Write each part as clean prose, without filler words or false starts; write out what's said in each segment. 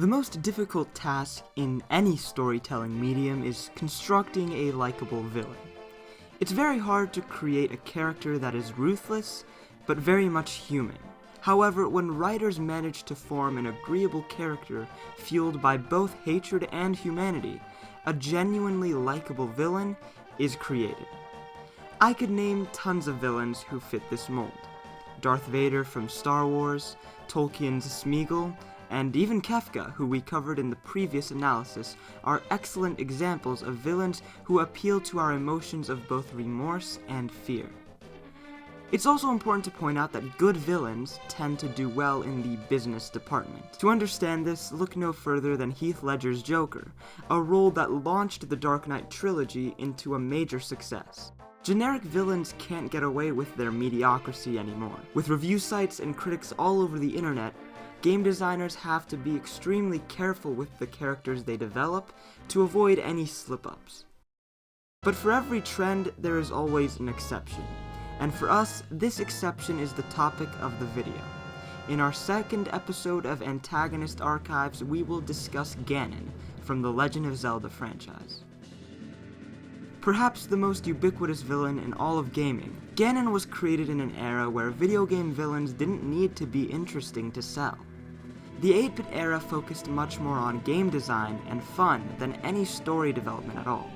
The most difficult task in any storytelling medium is constructing a likable villain. It's very hard to create a character that is ruthless, but very much human. However, when writers manage to form an agreeable character fueled by both hatred and humanity, a genuinely likable villain is created. I could name tons of villains who fit this mold. Darth Vader from Star Wars, Tolkien's Smeagol, and even Kefka, who we covered in the previous analysis, are excellent examples of villains who appeal to our emotions of both remorse and fear. It's also important to point out that good villains tend to do well in the business department. To understand this, look no further than Heath Ledger's Joker, a role that launched the Dark Knight trilogy into a major success. Generic villains can't get away with their mediocrity anymore. With review sites and critics all over the internet, game designers have to be extremely careful with the characters they develop to avoid any slip-ups. But for every trend, there is always an exception. And for us, this exception is the topic of the video. In our second episode of Antagonist Archives, we will discuss Ganon from the Legend of Zelda franchise. Perhaps the most ubiquitous villain in all of gaming, Ganon was created in an era where video game villains didn't need to be interesting to sell. The 8-bit era focused much more on game design and fun than any story development at all.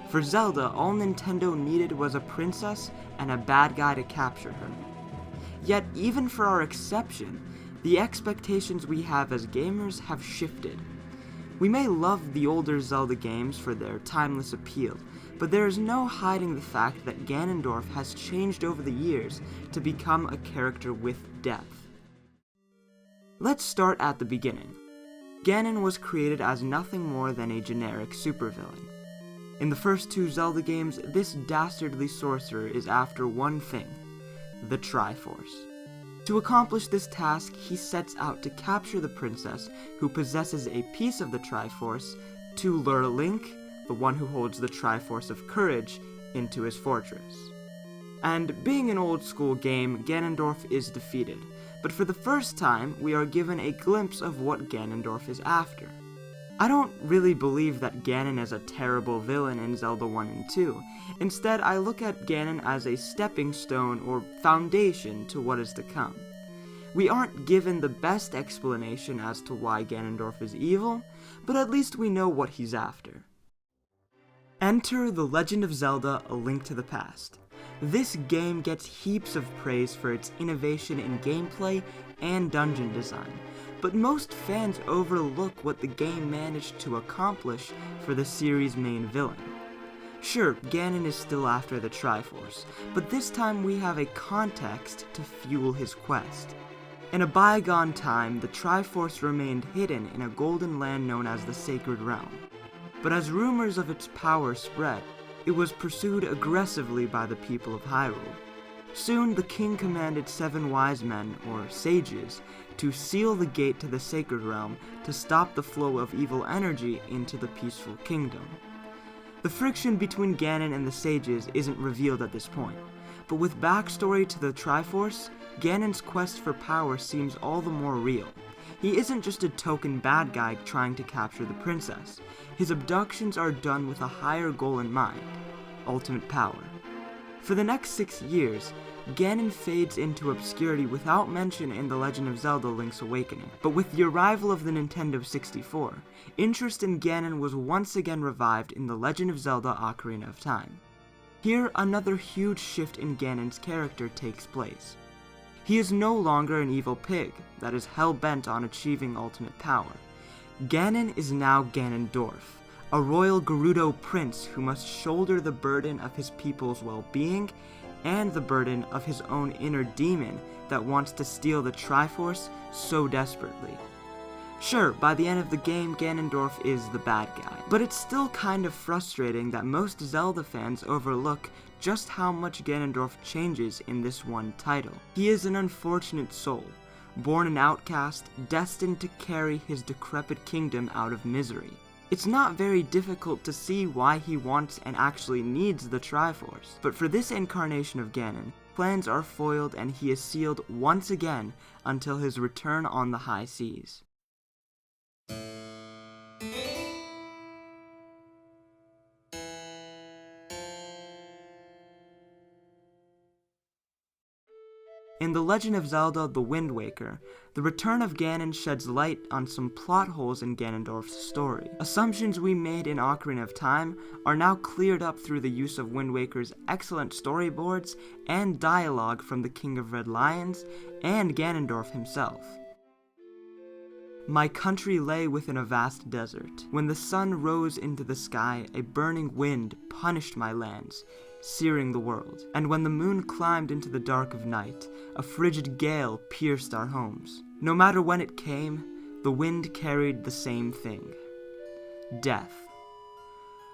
For Zelda, all Nintendo needed was a princess and a bad guy to capture her. Yet, even for our exception, the expectations we have as gamers have shifted. We may love the older Zelda games for their timeless appeal, but there is no hiding the fact that Ganondorf has changed over the years to become a character with depth. Let's start at the beginning. Ganon was created as nothing more than a generic supervillain. In the first two Zelda games, this dastardly sorcerer is after one thing: the Triforce. To accomplish this task, he sets out to capture the princess who possesses a piece of the Triforce to lure Link, the one who holds the Triforce of Courage, into his fortress. And being an old-school game, Ganondorf is defeated, but for the first time, we are given a glimpse of what Ganondorf is after. I don't really believe that Ganon is a terrible villain in Zelda 1 and 2. Instead, I look at Ganon as a stepping stone or foundation to what is to come. We aren't given the best explanation as to why Ganondorf is evil, but at least we know what he's after. Enter The Legend of Zelda: A Link to the Past. This game gets heaps of praise for its innovation in gameplay and dungeon design, but most fans overlook what the game managed to accomplish for the series' main villain. Sure, Ganon is still after the Triforce, but this time we have a context to fuel his quest. In a bygone time, the Triforce remained hidden in a golden land known as the Sacred Realm. But as rumors of its power spread, it was pursued aggressively by the people of Hyrule. Soon, the king commanded 7 wise men, or sages, to seal the gate to the Sacred Realm to stop the flow of evil energy into the peaceful kingdom. The friction between Ganon and the sages isn't revealed at this point, but with backstory to the Triforce, Ganon's quest for power seems all the more real. He isn't just a token bad guy trying to capture the princess. His abductions are done with a higher goal in mind: ultimate power. For the next 6 years, Ganon fades into obscurity without mention in The Legend of Zelda: Link's Awakening. But with the arrival of the Nintendo 64, interest in Ganon was once again revived in The Legend of Zelda: Ocarina of Time. Here, another huge shift in Ganon's character takes place. He is no longer an evil pig that is hell-bent on achieving ultimate power. Ganon is now Ganondorf, a royal Gerudo prince who must shoulder the burden of his people's well-being and the burden of his own inner demon that wants to steal the Triforce so desperately. Sure, by the end of the game, Ganondorf is the bad guy, but it's still kind of frustrating that most Zelda fans overlook just how much Ganondorf changes in this one title. He is an unfortunate soul, born an outcast, destined to carry his decrepit kingdom out of misery. It's not very difficult to see why he wants and actually needs the Triforce, but for this incarnation of Ganon, plans are foiled and he is sealed once again until his return on the high seas. In The Legend of Zelda: The Wind Waker, the return of Ganon sheds light on some plot holes in Ganondorf's story. Assumptions we made in Ocarina of Time are now cleared up through the use of Wind Waker's excellent storyboards and dialogue from the King of Red Lions and Ganondorf himself. My country lay within a vast desert. When the sun rose into the sky, a burning wind punished my lands, searing the world. And when the moon climbed into the dark of night, a frigid gale pierced our homes. No matter when it came, the wind carried the same thing: death.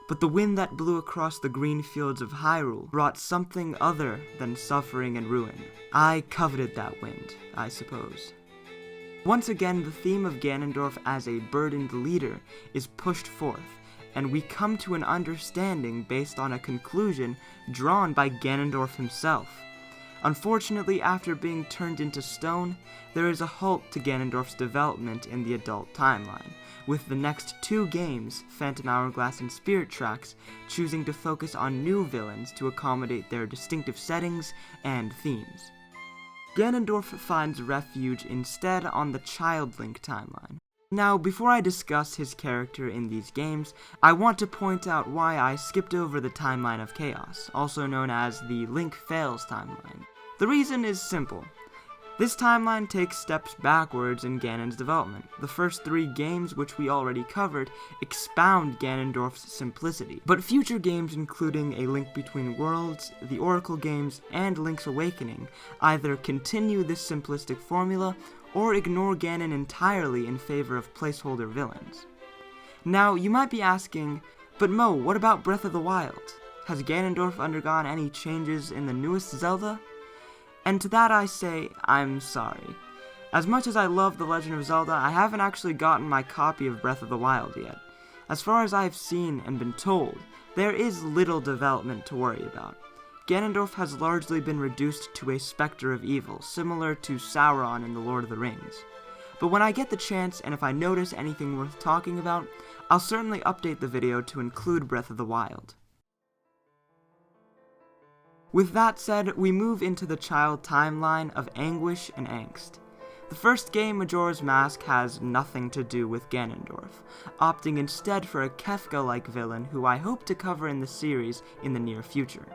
But the wind that blew across the green fields of Hyrule brought something other than suffering and ruin. I coveted that wind, I suppose. Once again, the theme of Ganondorf as a burdened leader is pushed forth, and we come to an understanding based on a conclusion drawn by Ganondorf himself. Unfortunately, after being turned into stone, there is a halt to Ganondorf's development in the adult timeline, with the next two games, Phantom Hourglass and Spirit Tracks, choosing to focus on new villains to accommodate their distinctive settings and themes. Ganondorf finds refuge instead on the Child Link timeline. Now, before I discuss his character in these games, I want to point out why I skipped over the Timeline of Chaos, also known as the Link Fails timeline. The reason is simple. This timeline takes steps backwards in Ganon's development. The first three games, which we already covered, expound Ganondorf's simplicity. But future games, including A Link Between Worlds, the Oracle games, and Link's Awakening, either continue this simplistic formula or ignore Ganon entirely in favor of placeholder villains. Now, you might be asking, but Mo, what about Breath of the Wild? Has Ganondorf undergone any changes in the newest Zelda? And to that I say, I'm sorry. As much as I love The Legend of Zelda, I haven't actually gotten my copy of Breath of the Wild yet. As far as I've seen and been told, there is little development to worry about. Ganondorf has largely been reduced to a specter of evil, similar to Sauron in The Lord of the Rings. But when I get the chance, and if I notice anything worth talking about, I'll certainly update the video to include Breath of the Wild. With that said, we move into the child timeline of anguish and angst. The first game, Majora's Mask, has nothing to do with Ganondorf, opting instead for a Kefka-like villain who I hope to cover in the series in the near future.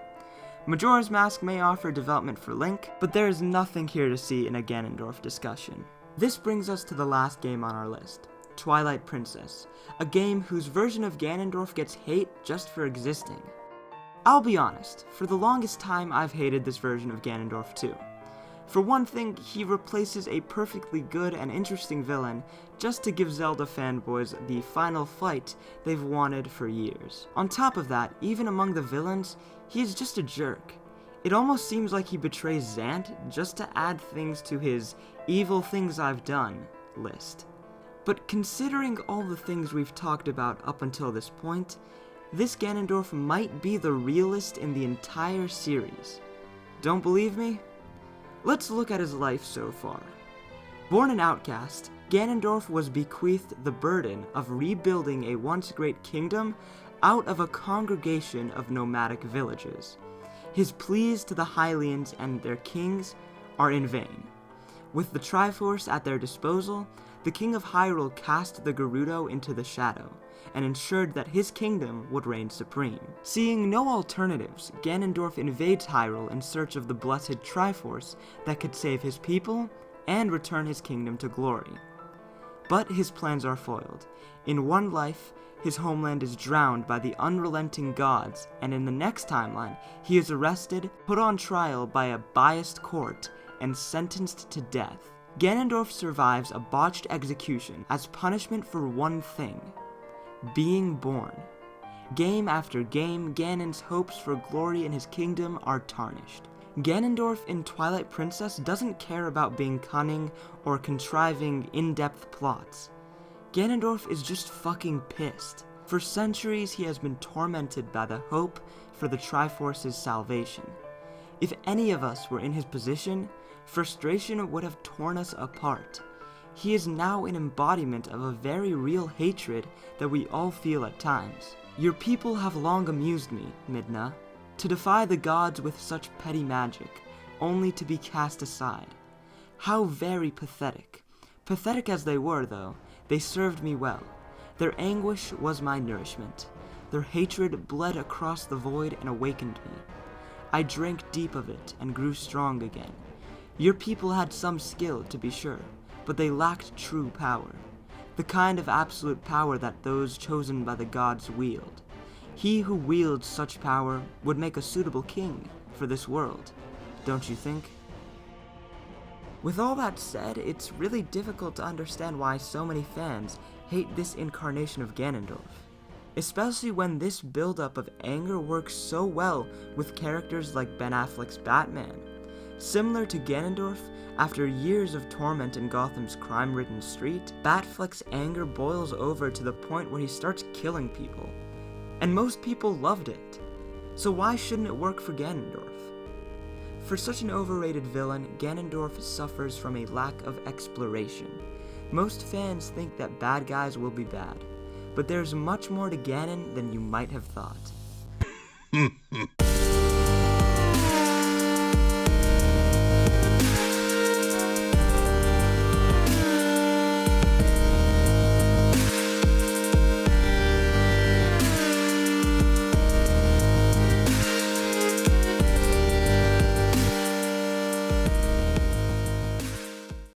Majora's Mask may offer development for Link, but there is nothing here to see in a Ganondorf discussion. This brings us to the last game on our list, Twilight Princess, a game whose version of Ganondorf gets hate just for existing. I'll be honest, for the longest time I've hated this version of Ganondorf too. For one thing, he replaces a perfectly good and interesting villain just to give Zelda fanboys the final fight they've wanted for years. On top of that, even among the villains, he is just a jerk. It almost seems like he betrays Zant just to add things to his evil things I've done list. But considering all the things we've talked about up until this point, this Ganondorf might be the realest in the entire series. Don't believe me? Let's look at his life so far. Born an outcast, Ganondorf was bequeathed the burden of rebuilding a once great kingdom out of a congregation of nomadic villages. His pleas to the Hylians and their kings are in vain. With the Triforce at their disposal, the King of Hyrule cast the Gerudo into the shadow, and ensured that his kingdom would reign supreme. Seeing no alternatives, Ganondorf invades Hyrule in search of the blessed Triforce that could save his people and return his kingdom to glory. But his plans are foiled. In one life, his homeland is drowned by the unrelenting gods, and in the next timeline, he is arrested, put on trial by a biased court, and sentenced to death. Ganondorf survives a botched execution as punishment for one thing: being born. Game after game, Ganon's hopes for glory in his kingdom are tarnished. Ganondorf in Twilight Princess doesn't care about being cunning or contriving in-depth plots. Ganondorf is just fucking pissed. For centuries, he has been tormented by the hope for the Triforce's salvation. If any of us were in his position, frustration would have torn us apart. He is now an embodiment of a very real hatred that we all feel at times. Your people have long amused me, Midna, to defy the gods with such petty magic, only to be cast aside. How very pathetic. Pathetic as they were, though, they served me well. Their anguish was my nourishment. Their hatred bled across the void and awakened me. I drank deep of it and grew strong again. Your people had some skill, to be sure, but they lacked true power. The kind of absolute power that those chosen by the gods wield. He who wields such power would make a suitable king for this world, don't you think? With all that said, it's really difficult to understand why so many fans hate this incarnation of Ganondorf, especially when this buildup of anger works so well with characters like Ben Affleck's Batman. Similar to Ganondorf, after years of torment in Gotham's crime-ridden street, Batfleck's anger boils over to the point where he starts killing people. And most people loved it. So why shouldn't it work for Ganondorf? For such an overrated villain, Ganondorf suffers from a lack of exploration. Most fans think that bad guys will be bad, but there's much more to Ganon than you might have thought.